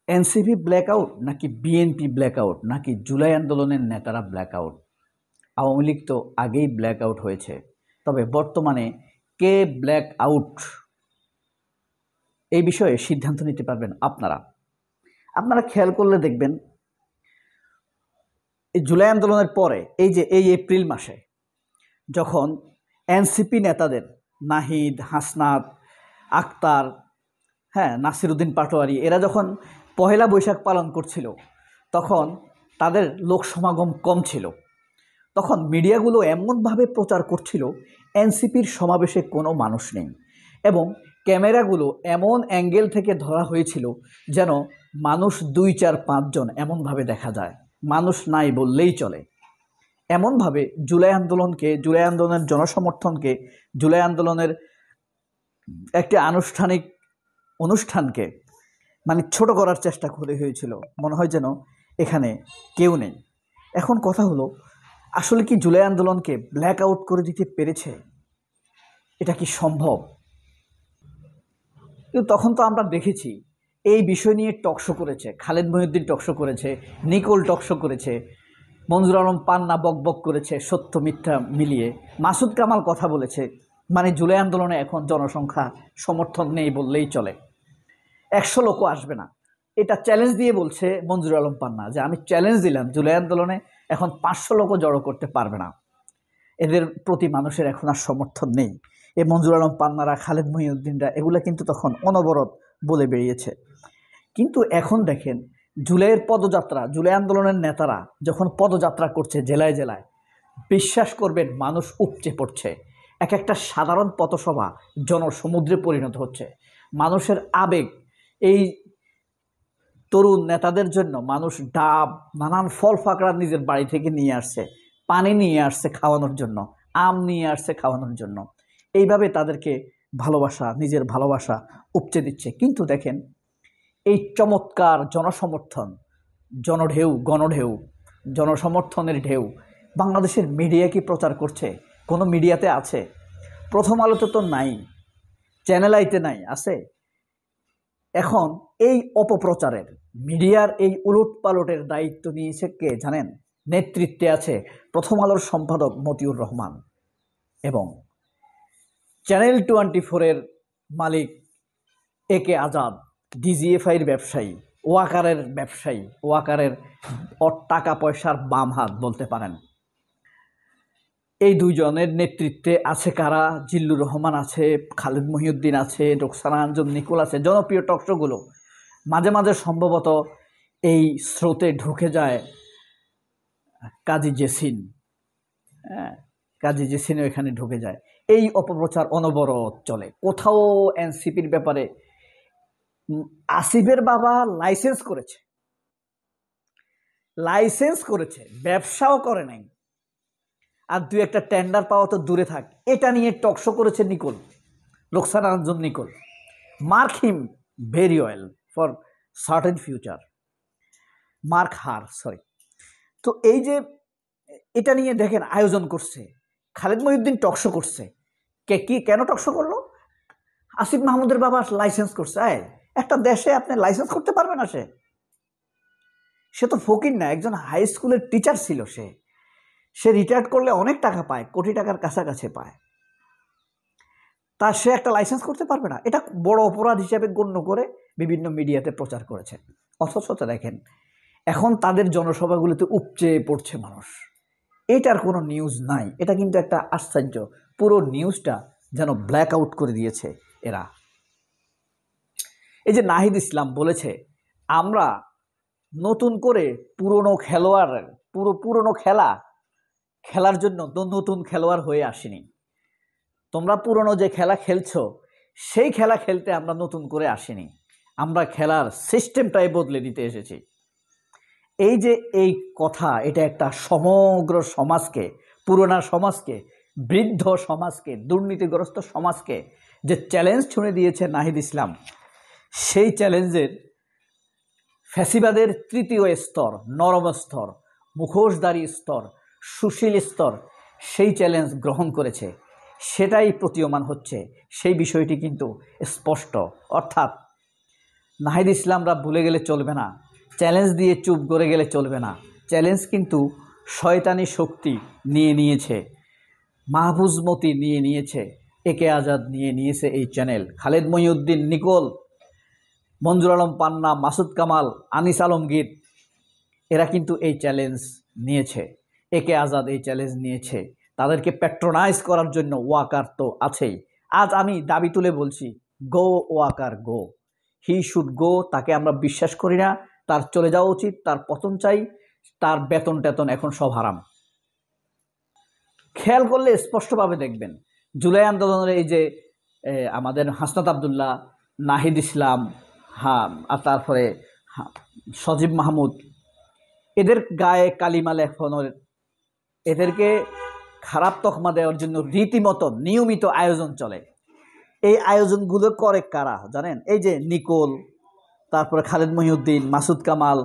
NCP blackout নাকি BNP blackout নাকি জুলাই আন্দোলনের নেতারা ব্ল্যাকআউট? আওয়ামী লীগ তো আগেই ব্ল্যাকআউট হয়েছে, তবে বর্তমানে কে ব্ল্যাকআউট এই বিষয়ে সিদ্ধান্ত নিতে পারবেন আপনারা। আপনারা খেয়াল করলে দেখবেন এই জুলাই আন্দোলনের পরে এই এপ্রিল মাসে যখন এনসিপি নেতাদের নাহিদ, হাসনাত, আক্তার, নাসিরউদ্দিন পাটোয়ারি এরা যখন পহেলা বৈশাখ পালন করছিল, তখন তাদের লোক সমাগম কম ছিল। তখন মিডিয়াগুলো এমনভাবে প্রচার করছিল এনসিপির সমাবেশে কোনো মানুষ নেই, এবং ক্যামেরাগুলো এমন অ্যাঙ্গেল থেকে ধরা হয়েছিল যেন মানুষ 2, 4, 5 জন এমনভাবে দেখা যায়, মানুষ নাই বললেই চলে। এমনভাবে জুলাই আন্দোলনের জনসমর্থনকে, জুলাই আন্দোলনের একটি আনুষ্ঠানিক অনুষ্ঠানকে ছোট করার চেষ্টা করে হয়েছিল, মনে হয় যেন এখানে কেউ নেই। এখন কথা হলো, আসলে কি জুলাই আন্দোলনকে ব্ল্যাক আউট করে দিতে পেরেছে? এটা কি সম্ভব? কিন্তু তখন তো আমরা দেখেছি এই বিষয় নিয়ে টকশো করেছে, খালেদ মহিউদ্দিন টকশো করেছে, নিকোল টকশো করেছে, মঞ্জুর আলম পান্না বকবক করেছে সত্য মিথ্যা মিলিয়ে, মাসুদ কামাল কথা বলেছে। জুলাই আন্দোলনে এখন জনসংখ্যা সমর্থন নেই বললেই চলে, 100 লোকও আসবে না। এটা চ্যালেঞ্জ দিয়ে বলছে মঞ্জুর আলম পান্না যে আমি চ্যালেঞ্জ দিলাম, জুলাই আন্দোলনে এখন 500 লোকও জড়ো করতে পারবে না, এদের প্রতি মানুষের এখন আর সমর্থন নেই। এই মঞ্জুর আলম পান্নারা, খালেদ মহিউদ্দিনরা এগুলা কিন্তু তখন অনবরত বলে বেরিয়েছে। কিন্তু এখন দেখেন জুলাইয়ের পদযাত্রা, জুলাই আন্দোলনের নেতারা যখন পদযাত্রা করছে জেলায় জেলায়, বিশ্বাস করবেন মানুষ উপচে পড়ছে। এক একটা সাধারণ পথসভা জনসমুদ্রে পরিণত হচ্ছে। মানুষের আবেগ, এই তরুণ নেতাদের জন্য মানুষ ডাব, নানান ফল ফাকড়া নিজের বাড়ি থেকে নিয়ে আসছে, পানি নিয়ে আসছে খাওয়ানোর জন্য, আম নিয়ে আসছে খাওয়ানোর জন্য। এইভাবে তাদেরকে ভালোবাসা, নিজের ভালোবাসা উপচে দিচ্ছে। কিন্তু দেখেন এই চমৎকার জনসমর্থন, জনঢেউ, গণঢেউ, জনসমর্থনের ঢেউ বাংলাদেশের মিডিয়া কি প্রচার করছে? কোনো মিডিয়াতে আছে? প্রথম আলোতে তো নাই, চ্যানেল আইতে নাই, আছে? এখন এই অপপ্রচারের, মিডিয়ার এই উলট পালটের দায়িত্ব নিয়েছে কে জানেন? নেতৃত্বে আছে প্রথম আলোর সম্পাদক মতিউর রহমান এবং চ্যানেল 24-এর মালিক একে আজাদ, ডিজিএফআইয়ের ব্যবসায়ী, ওয়াকারের ব্যবসায়ী, ওয়াকারের টাকা পয়সার বাম হাত বলতে পারেন। এই দুইজনের নেতৃত্বে আছে কারা? জিল্লুর রহমান আছে, খালেদ মহিউদ্দিন আছে, রোকসানা আঞ্জুম, নিকোল আছে। জনপ্রিয় টকশোগুলো মাঝে মাঝে সম্ভবত এই স্রোতে ঢুকে যায় কাজী জেসিন, কাজী জেসিনও এখানে ঢুকে যায়। এই অপপ্রচার অনবরত চলে। কোথাও এনসিপির ব্যাপারে আসিফের বাবা লাইসেন্স করেছে, ব্যবসাও করে নাই, আর 2-একটা টেন্ডার পাওয়া তো দূরে থাক, এটা নিয়ে টকশো করেছে Nicole, Roksana Anjum Nicole. Mark him very well for certain future, mark her, sorry. তো এই যে এটা নিয়ে দেখেন আয়োজন করছে, খালেদ মহিউদ্দিন টকশো করছে। কেন টকশো করলো? আসিফ মাহমুদের বাবা লাইসেন্স করছে। একটা দেশে আপনি লাইসেন্স করতে পারবে না? সে তো ফকির না, একজন হাই স্কুলের টিচার ছিল। সে রিটায়ার্ড করলে অনেক টাকা পায়, কোটি টাকার কাছাকাছি পায়, তা সে একটা লাইসেন্স করতে পারবে না? এটা বড় অপরাধ হিসেবে গণ্য করে বিভিন্ন মিডিয়াতে প্রচার করেছে। অথচ দেখেন এখন তাদের জনসভাগুলোতে উপচে পড়ছে মানুষ, এটার কোনো নিউজ নাই। এটা কিন্তু একটা আশ্চর্য, পুরো নিউজটা যেন ব্ল্যাক আউট করে দিয়েছে এরা। এই যে নাহিদ ইসলাম বলেছে আমরা নতুন করে পুরনো খেলার জন্য নতুন খেলোয়াড় হয়ে আসিনি, তোমরা পুরনো যে খেলা খেলছো সেই খেলা খেলতে আমরা নতুন করে আসিনি, আমরা খেলার সিস্টেমটাই বদলে নিতে এসেছি। এই যে এই কথা, এটা একটা সমগ্র সমাজকে, পুরোনো সমাজকে, বৃদ্ধ সমাজকে, দুর্নীতিগ্রস্ত সমাজকে যে চ্যালেঞ্জ ছুঁড়ে দিয়েছে নাহিদ ইসলাম, সেই চ্যালেঞ্জের ফ্যাসিবাদের তৃতীয় স্তর, নরম স্তর, মুখোশধারী স্তর, সুশীল স্তর সেই চ্যালেঞ্জ গ্রহণ করেছে, সেটাই প্রতীয়মান হচ্ছে। সেই বিষয়টি কিন্তু স্পষ্ট। অর্থাৎ নাহিদ ইসলামরা ভুলে গেলে চলবে না, চ্যালেঞ্জ দিয়ে চুপ করে গেলে চলবে না। চ্যালেঞ্জ কিন্তু শয়তানি শক্তি নিয়ে নিয়েছে, মাহফুজ মতি নিয়ে নিয়েছে, একে আজাদ নিয়ে নিয়েছে এই চ্যানেল, খালেদ মহিউদ্দিন, নিকোল, মঞ্জুর আলম পান্না, মাসুদ কামাল, আনিস আলমগীর, এরা কিন্তু এই চ্যালেঞ্জ নিয়েছে, একে আজাদ এই চ্যালেঞ্জ নিয়েছে। তাদেরকে প্যাট্রোনাইজ করার জন্য ওয়াকার তো আছেই। আজ আমি দাবি তুলে বলছি, গো ওয়াকার গো, হি শুড গো। তাকে আমরা বিশ্বাস করি না, তার চলে যাওয়া উচিত, তার পতন চাই, তার বেতন টেতন এখন সব হারাম। খেয়াল করলে স্পষ্টভাবে দেখবেন জুলাই আন্দোলনের এই যে আমাদের হাসনাত আবদুল্লাহ, নাহিদ ইসলাম, আর তারপরে সজীব মাহমুদ, এদের গায়ে কালিমা লেখানোর, এদেরকে খারাপ তকমা দেওয়ার জন্য রীতিমতো নিয়মিত আয়োজন চলে। এই আয়োজনগুলো করে কারা জানেন? এই যে নিকোল, তারপরে খালেদ মহিউদ্দিন, মাসুদ কামাল,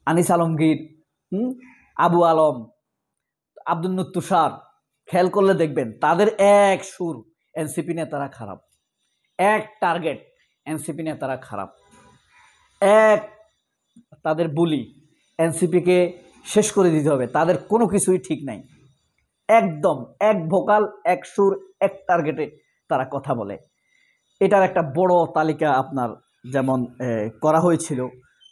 আনিস আলমগীর, আবু আলম, আব্দুল নূর তুষার। খেয়াল করলে দেখবেন তাদের এক সুর, এনসিপি নেতারা খারাপ, এক টার্গেট, এনসিপি নেতারা খারাপ, এক তাদের বুলি, এনসিপিকে শেষ করে দিতে হবে, তাদের কোনো কিছুই ঠিক নাই। একদম এক ভোকাল, এক সুর, এক টার্গেটে তারা কথা বলে। এটার একটা বড় তালিকা আপনার যেমন করা হয়েছিল,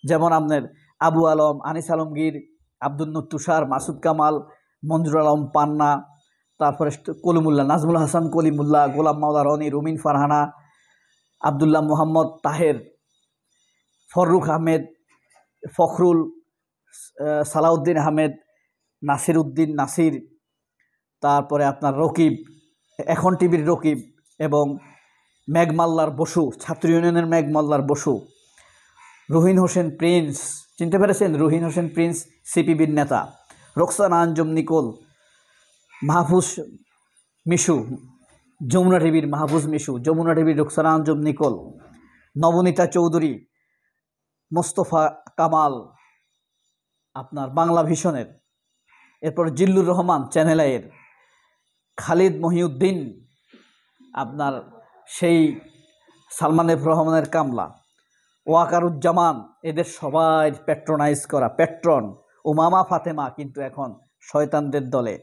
যেমন আপনার আবু আলম, আনিস আলমগীর, আব্দুল নূর তুষার, মাসুদ কামাল, মঞ্জুর আলম পান্না, তারপরে কলিমুল্লাহ, নাজমুল হাসান কলিমুল্লাহ, গোলাম মাওলা রনি, রুমিন ফারহানা, আবদুল্লাহ মোহাম্মদ তাহের, ফররুখ আহমেদ, ফখরুল, সালাউদ্দিন আহমেদ, নাসির উদ্দিন নাসির, তারপরে আপনার রকিব, এখন টিভির রকিব, এবং মেঘমাল্লার বসু, ছাত্র ইউনিয়নের মেঘমাল্লার বসু, রুহিন হোসেন প্রিন্স, চিনতে পেরেছেন? রুহিন হোসেন প্রিন্স সিপিবির নেতা, রোকসানা আঞ্জুম নিকোল, মাহফুজ মিশু, যমুনা টিভির মাহফুজ মিশু, যমুনা টিভির রোকসানা আঞ্জুম নিকোল, নবনীতা চৌধুরী, মোস্তফা কামাল আপনার বাংলা ভিশনের, এরপর জিল্লুর রহমান চ্যানেল আইয়ের, খালিদ মহিউদ্দিন আপনার সেই সালমান এফ রহমানের কামলা, ওয়াকারুজ্জামান, এদের সবাই প্যাট্রোনাইজ করা প্যাট্রন। উমামা ফাতেমা কিন্তু এখন শয়তানদের দলে,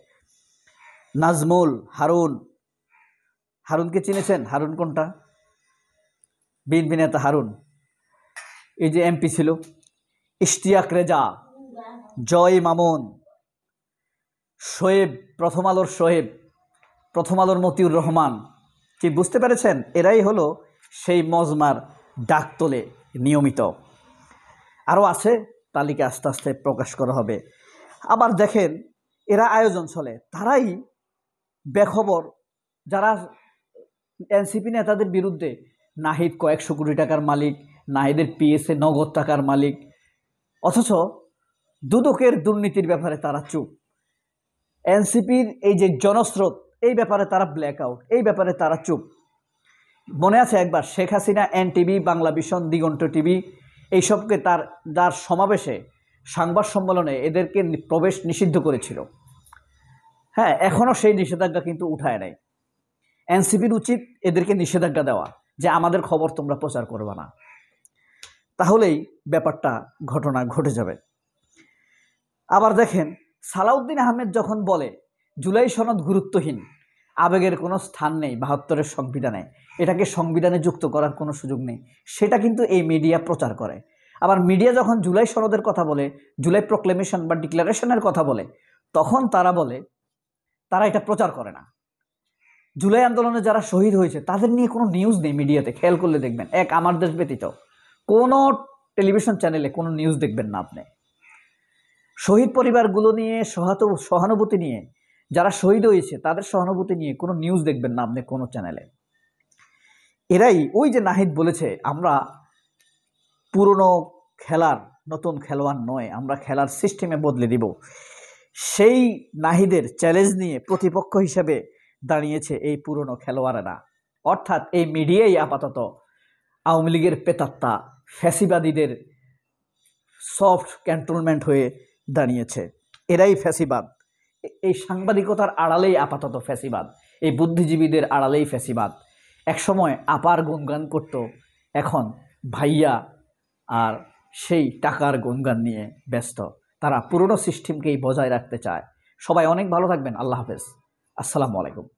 নাজমুল, হারুন, হারুনকে চিনেছেন? হারুন কোনটা? বিএনপি নেতা হারুন, এই যে এমপি ছিল, ইশতিয়াক রেজা, জয় মামুন, শোয়েব, প্রথম আলোর শোয়েব, প্রথম আলোর মতিউর রহমান, কি বুঝতে পেরেছেন? এরাই হলো সেই মজমার ডাক তোলে নিয়মিত। আরও আছে, তালিকা আস্তে আস্তে প্রকাশ করা হবে। আবার দেখেন এরা আয়োজন চলে, তারাই বেখবর, যারা এনসিপি নেতাদের বিরুদ্ধে, নাহিদ কয়েকশো কোটি টাকার মালিক, নাহিদের পিএসএ নগদ টাকার মালিক, অথচ দুদকের দুর্নীতির ব্যাপারে তারা চুপ। এনসিপির এই যে জনস্রোত, এই ব্যাপারে তারা ব্ল্যাক আউট, এই ব্যাপারে তারা চুপ। মনে আছে একবার শেখ হাসিনা এনটিভি, বাংলা ভিশন, দিগন্ত টিভি এইসবকে যার সমাবেশে, সংবাদ সম্মেলনে এদেরকে প্রবেশ নিষিদ্ধ করেছিল। হ্যাঁ, এখনও সেই নিষেধাজ্ঞা কিন্তু উঠায় নাই। এনসিপির উচিত এদেরকে নিষেধাজ্ঞা দেওয়া, যে আমাদের খবর তোমরা প্রচার করবে না, তাহলেই ব্যাপারটা ঘটনা ঘটে যাবে। আবার দেখেন সালাউদ্দিন আহমেদ যখন বলে জুলাই সনদ গুরুত্বহীন, আবেগের কোনো স্থান নেই ৭২-এর সংবিধানে, এটাকে সংবিধানে যুক্ত করার কোনো সুযোগ নেই, সেটা কিন্তু এই মিডিয়া প্রচার করে। আবার মিডিয়া যখন জুলাই সনদের কথা বলে, জুলাই প্রক্লেমেশন বা ডিক্লারেশনের কথা বলে, তখন তারা বলে তারা এটা প্রচার করে না। জুলাই আন্দোলনে যারা শহীদ হয়েছে তাদের নিয়ে কোনো নিউজ নেই মিডিয়াতে। খেয়াল করলে দেখবেন, এক আমার দেশ ব্যতীত কোনো টেলিভিশন চ্যানেলে কোনো নিউজ দেখবেন না আপনি। শহীদ পরিবারগুলো নিয়ে, সহানুভূতি নিয়ে, যারা শহীদ হয়েছে তাদের সহানুভূতি নিয়ে কোনো নিউজ দেখবেন না আপনি কোনো চ্যানেলে। এরাই ওই যে নাহিদ বলেছে, আমরা পুরনো খেলার নতুন খেলোয়াড় নয়, আমরা খেলার সিস্টেমে বদলে দিব, সেই নাহিদের চ্যালেঞ্জ নিয়ে প্রতিপক্ষ হিসেবে দাঁড়িয়েছে এই পুরনো খেলোয়াড়েরা। অর্থাৎ এই মিডিয়াই আপাতত আওয়ামী লীগের পেতাত্তা, ফ্যাসিবাদীদের সফট ক্যান্টনমেন্ট হয়ে দাঁড়িয়েছে। এরাই ফ্যাসিবাদ। এই সাংবাদিকতার আড়ালেই আপাতত ফ্যাসিবাদ, এই বুদ্ধিজীবীদের আড়ালেই ফ্যাসিবাদ। একসময় আপার গুণগান করত, এখন ভাইয়া আর সেই টাকার গুণগান নিয়ে ব্যস্ত। তারা পুরনো সিস্টেমকেই বজায় রাখতে চায়। সবাই অনেক ভালো থাকবেন। আল্লাহ হাফেজ। আসসালামু আলাইকুম।